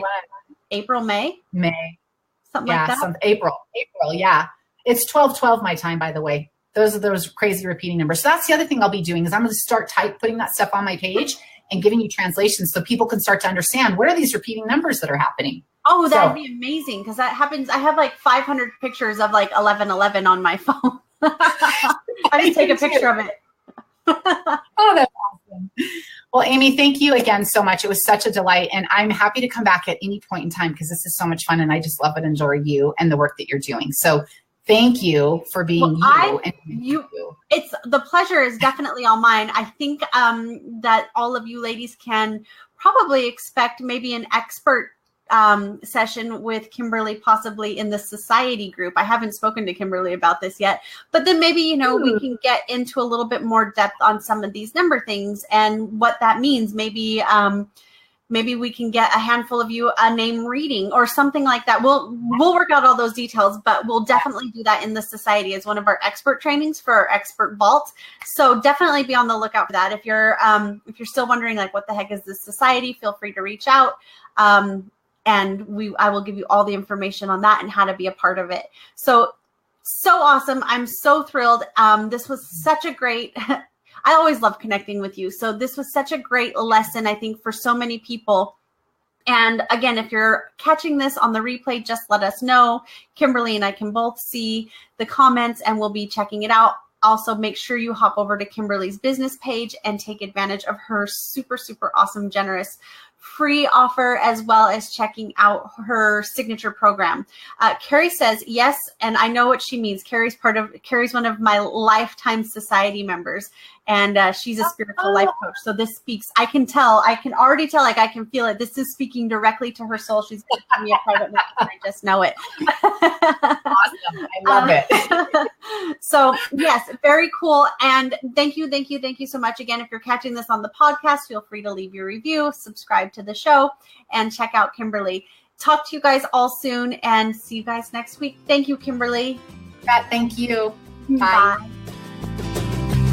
April, May, something like that. April. Yeah. It's 12/12 my time, by the way. Those are those crazy repeating numbers. So that's the other thing I'll be doing is I'm going to start putting that stuff on my page and giving you translations so people can start to understand what are these repeating numbers that are happening. Oh, that'd be amazing, because that happens. I have like 500 pictures of like 11/11 on my phone. I just take a picture of it. Oh, that's awesome. Well, Amie, thank you again so much. It was such a delight. And I'm happy to come back at any point in time, because this is so much fun. And I just love and enjoy you and the work that you're doing. So thank you for being you. It's the pleasure is definitely all mine. I think that all of you ladies can probably expect maybe an expert session with Kimberly, possibly in the society group. I haven't spoken to Kimberly about this yet, but then maybe, we can get into a little bit more depth on some of these number things and what that means. Maybe we can get a handful of you a name reading or something like that. We'll work out all those details, but we'll definitely do that in the society as one of our expert trainings for our expert vault. So definitely be on the lookout for that. If you're still wondering like what the heck is this society, feel free to reach out. And I will give you all the information on that and how to be a part of it. So awesome. I'm so thrilled. This was such a great, I always love connecting with you. So this was such a great lesson, I think, for so many people. And again, if you're catching this on the replay, just let us know. Kimberly and I can both see the comments and we'll be checking it out. Also, make sure you hop over to Kimberly's business page and take advantage of her super, super awesome, generous free offer, as well as checking out her signature program. Carrie says, yes, and I know what she means. Carrie's one of my lifetime society members, and she's a spiritual life coach. So this speaks, I can already tell, like I can feel it. This is speaking directly to her soul. She's going to give me a private message, and I just know it. Awesome. I love it. So yes, very cool. And thank you so much. Again, if you're catching this on the podcast, feel free to leave your review, subscribe to the show, and check out Kimberly. Talk to you guys all soon and see you guys next week. Thank you, Kimberly. Thank you. Bye.